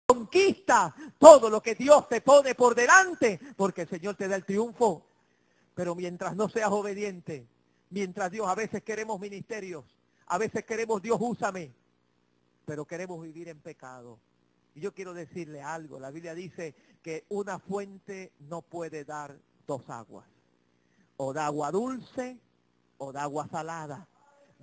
conquista todo lo que Dios te pone por delante, porque el Señor te da el triunfo. Pero mientras no seas obediente, mientras Dios, a veces queremos ministerios, a veces queremos Dios úsame, pero queremos vivir en pecado. Y yo quiero decirle algo, la Biblia dice que una fuente no puede dar dos aguas, o da agua dulce o da agua salada.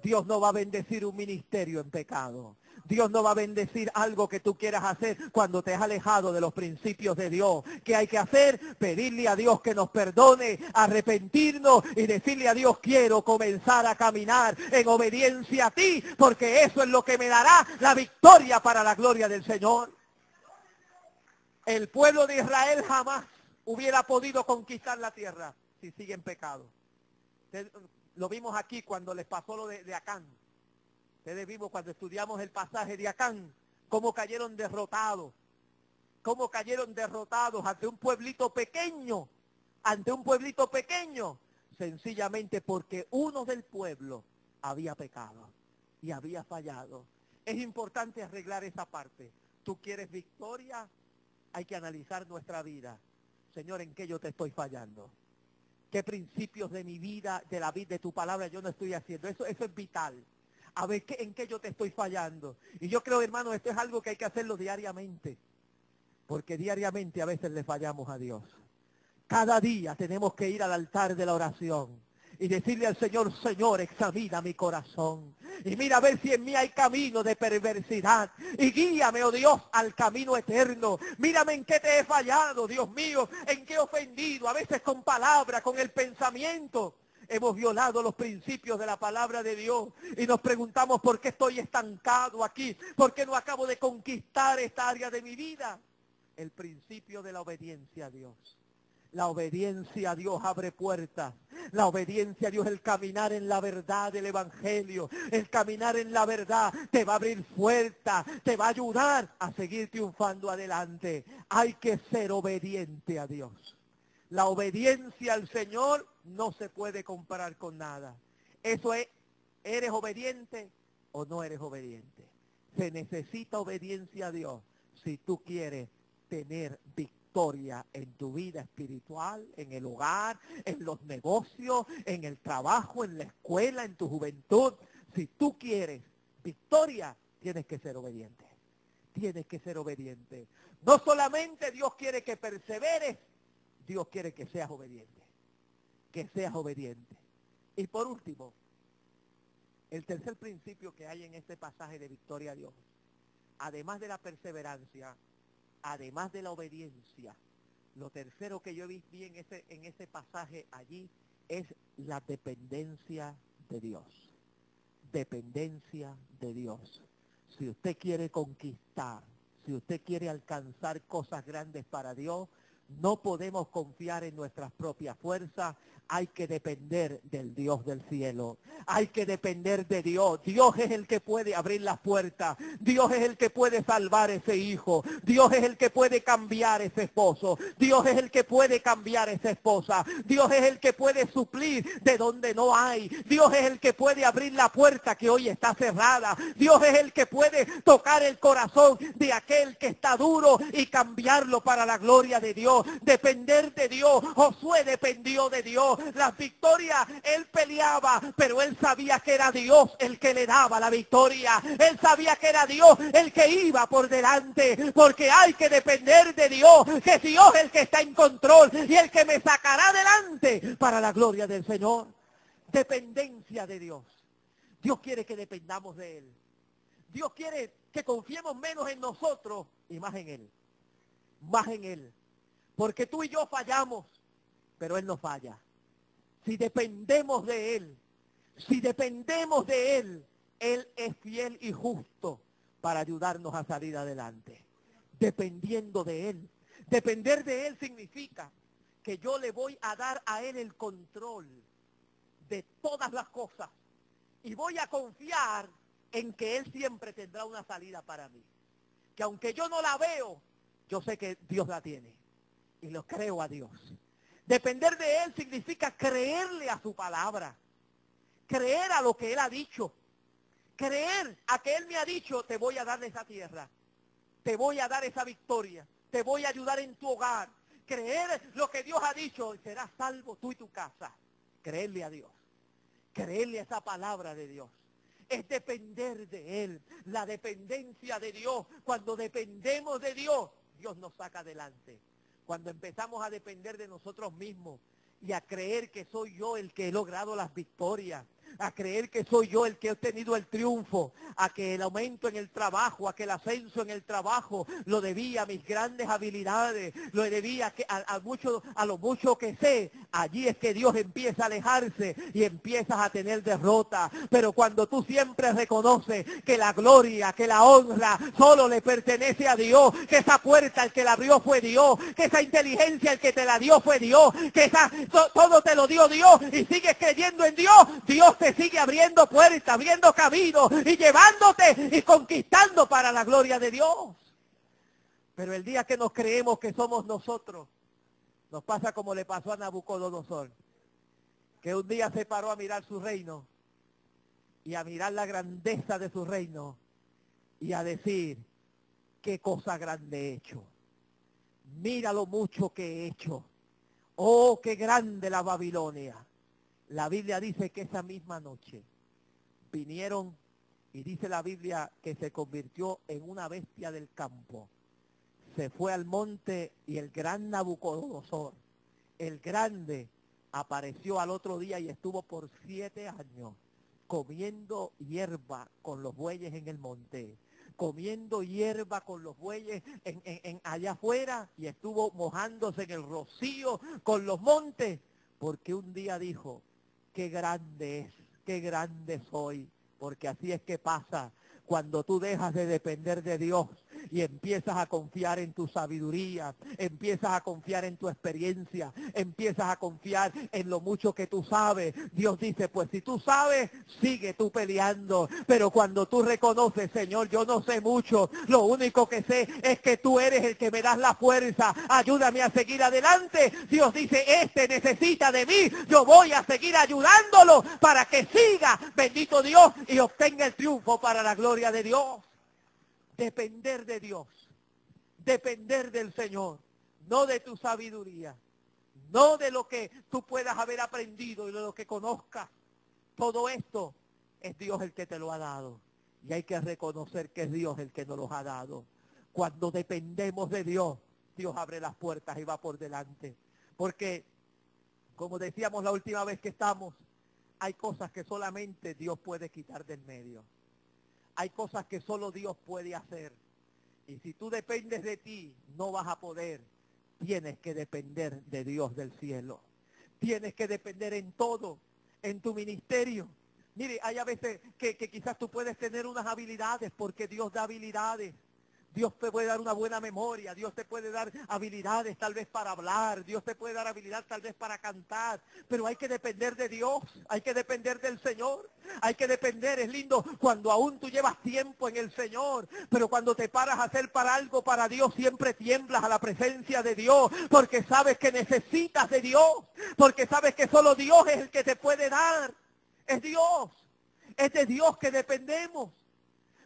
Dios no va a bendecir un ministerio en pecado. Dios no va a bendecir algo que tú quieras hacer cuando te has alejado de los principios de Dios. ¿Qué hay que hacer? Pedirle a Dios que nos perdone, arrepentirnos y decirle a Dios, quiero comenzar a caminar en obediencia a ti, porque eso es lo que me dará la victoria para la gloria del Señor. El pueblo de Israel jamás hubiera podido conquistar la tierra si sigue en pecado. Lo vimos aquí cuando les pasó lo de Acán. Ustedes vimos cuando estudiamos el pasaje de Acán, cómo cayeron derrotados ante un pueblito pequeño, sencillamente porque uno del pueblo había pecado y había fallado. Es importante arreglar esa parte. ¿Tú quieres victoria? Hay que analizar nuestra vida. Señor, ¿en qué yo te estoy fallando? ¿Qué principios de mi vida, de la vida, de tu palabra yo no estoy haciendo? Eso es vital. A ver, ¿en qué yo te estoy fallando? Y yo creo, hermano, esto es algo que hay que hacerlo diariamente. Porque diariamente a veces le fallamos a Dios. Cada día tenemos que ir al altar de la oración y decirle al Señor, Señor, examina mi corazón. Y mira a ver si en mí hay camino de perversidad. Y guíame, oh Dios, al camino eterno. Mírame en qué te he fallado, Dios mío, en qué he ofendido, a veces con palabra, con el pensamiento. Hemos violado los principios de la palabra de Dios y nos preguntamos por qué estoy estancado aquí, por qué no acabo de conquistar esta área de mi vida. El principio de la obediencia a Dios. La obediencia a Dios abre puertas. La obediencia a Dios, el caminar en la verdad del Evangelio, el caminar en la verdad te va a abrir puertas, te va a ayudar a seguir triunfando adelante. Hay que ser obediente a Dios. La obediencia al Señor no se puede comparar con nada. Eso es, ¿eres obediente o no eres obediente? Se necesita obediencia a Dios si tú quieres tener victoria en tu vida espiritual, en el hogar, en los negocios, en el trabajo, en la escuela, en tu juventud. Si tú quieres victoria, tienes que ser obediente. Tienes que ser obediente. No solamente Dios quiere que perseveres, Dios quiere que seas obediente. Que seas obediente. Y por último, el tercer principio que hay en este pasaje de victoria a Dios, además de la perseverancia, además de la obediencia, lo tercero que yo vi en ese pasaje allí es la dependencia de Dios. Dependencia de Dios. Si usted quiere conquistar, si usted quiere alcanzar cosas grandes para Dios, no podemos confiar en nuestras propias fuerzas. Hay que depender del Dios del cielo. Hay que depender de Dios. Dios es el que puede abrir las puertas. Dios es el que puede salvar ese hijo. Dios es el que puede cambiar ese esposo. Dios es el que puede cambiar esa esposa. Dios es el que puede suplir de donde no hay. Dios es el que puede abrir la puerta que hoy está cerrada. Dios es el que puede tocar el corazón de aquel que está duro y cambiarlo para la gloria de Dios. Depender de Dios. Josué dependió de Dios. Las victorias, él peleaba, pero él sabía que era Dios el que le daba la victoria. Él sabía que era Dios el que iba por delante, porque hay que depender de Dios, que Dios es el que está en control y el que me sacará adelante para la gloria del Señor. Dependencia de Dios. Dios quiere que dependamos de Él. Dios quiere que confiemos menos en nosotros y más en Él. Más en Él. Porque tú y yo fallamos, pero Él no falla. Si dependemos de Él, Él es fiel y justo para ayudarnos a salir adelante. Dependiendo de Él. Depender de Él significa que yo le voy a dar a Él el control de todas las cosas. Y voy a confiar en que Él siempre tendrá una salida para mí. Que aunque yo no la veo, yo sé que Dios la tiene. Y lo creo a Dios. Depender de Él significa creerle a su palabra. Creer a lo que Él ha dicho. Creer a que Él me ha dicho, te voy a dar esa tierra. te voy a dar esa victoria, te voy a ayudar en tu hogar. Creer lo que Dios ha dicho, serás salvo tú y tu casa. Creerle a Dios, creerle a esa palabra de Dios. Es depender de Él, la dependencia de Dios. Cuando dependemos de Dios, Dios nos saca adelante. Cuando empezamos a depender de nosotros mismos y a creer que soy yo el que he logrado las victorias, a creer que soy yo el que he obtenido el triunfo, a que el aumento en el trabajo, a que el ascenso en el trabajo lo debía a mis grandes habilidades, lo debía a lo mucho que sé. Allí es que Dios empieza a alejarse y empiezas a tener derrota. Pero cuando tú siempre reconoces que la gloria, que la honra solo le pertenece a Dios, que esa puerta el que la abrió fue Dios, que esa inteligencia el que te la dio fue Dios, que todo te lo dio Dios, y sigues creyendo en Dios, Dios te sigue abriendo puertas, abriendo caminos y llevándote y conquistando para la gloria de Dios. Pero el día que nos creemos que somos nosotros, nos pasa como le pasó a Nabucodonosor, que un día se paró a mirar su reino y a mirar la grandeza de su reino y a decir, qué cosa grande he hecho. Mira lo mucho que he hecho. Oh, qué grande la Babilonia. La Biblia dice que esa misma noche vinieron, y dice la Biblia que se convirtió en una bestia del campo. Se fue al monte y el gran Nabucodonosor, el grande, apareció al otro día y estuvo por 7 años comiendo hierba con los bueyes en el monte, comiendo hierba con los bueyes allá afuera, y estuvo mojándose en el rocío con los montes, porque un día dijo, qué grande es, qué grande soy, porque así es que pasa cuando tú dejas de depender de Dios y empiezas a confiar en tu sabiduría, empiezas a confiar en tu experiencia, empiezas a confiar en lo mucho que tú sabes. Dios dice, pues si tú sabes, sigue tú peleando. Pero cuando tú reconoces, Señor, yo no sé mucho, lo único que sé es que tú eres el que me das la fuerza, ayúdame a seguir adelante. Dios dice, este necesita de mí, yo voy a seguir ayudándolo para que siga, bendito Dios, y obtenga el triunfo para la gloria de Dios. Depender de Dios, depender del Señor, no de tu sabiduría, no de lo que tú puedas haber aprendido y de lo que conozcas. Todo esto es Dios el que te lo ha dado, y hay que reconocer que es Dios el que nos los ha dado. Cuando dependemos de Dios, Dios abre las puertas y va por delante, porque como decíamos la última vez que estamos, hay cosas que solamente Dios puede quitar del medio. Hay cosas que solo Dios puede hacer. Y si tú dependes de ti, no vas a poder. Tienes que depender de Dios del cielo. Tienes que depender en todo, en tu ministerio. Mire, hay a veces que quizás tú puedes tener unas habilidades, porque Dios da habilidades. Dios te puede dar una buena memoria, Dios te puede dar habilidades tal vez para hablar, Dios te puede dar habilidad tal vez para cantar, pero hay que depender de Dios, hay que depender del Señor, hay que depender. Es lindo cuando aún tú llevas tiempo en el Señor, pero cuando te paras a hacer para algo para Dios, siempre tiemblas a la presencia de Dios, porque sabes que necesitas de Dios, porque sabes que solo Dios es el que te puede dar. Es Dios, es de Dios que dependemos.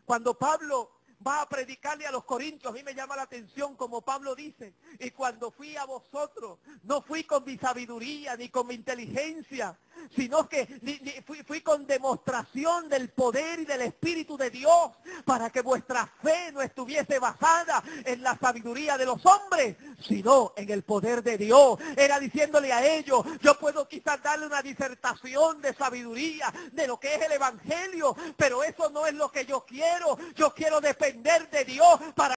Cuando Pablo va a predicarle a los corintios, a mí me llama la atención como Pablo dice, y cuando fui a vosotros, no fui con mi sabiduría ni con mi inteligencia, sino que fui con demostración del poder y del Espíritu de Dios, para que vuestra fe no estuviese basada en la sabiduría de los hombres, sino en el poder de Dios. Era diciéndole a ellos, yo puedo quizás darle una disertación de sabiduría de lo que es el Evangelio, pero eso no es lo que yo quiero. Yo quiero depender de Dios para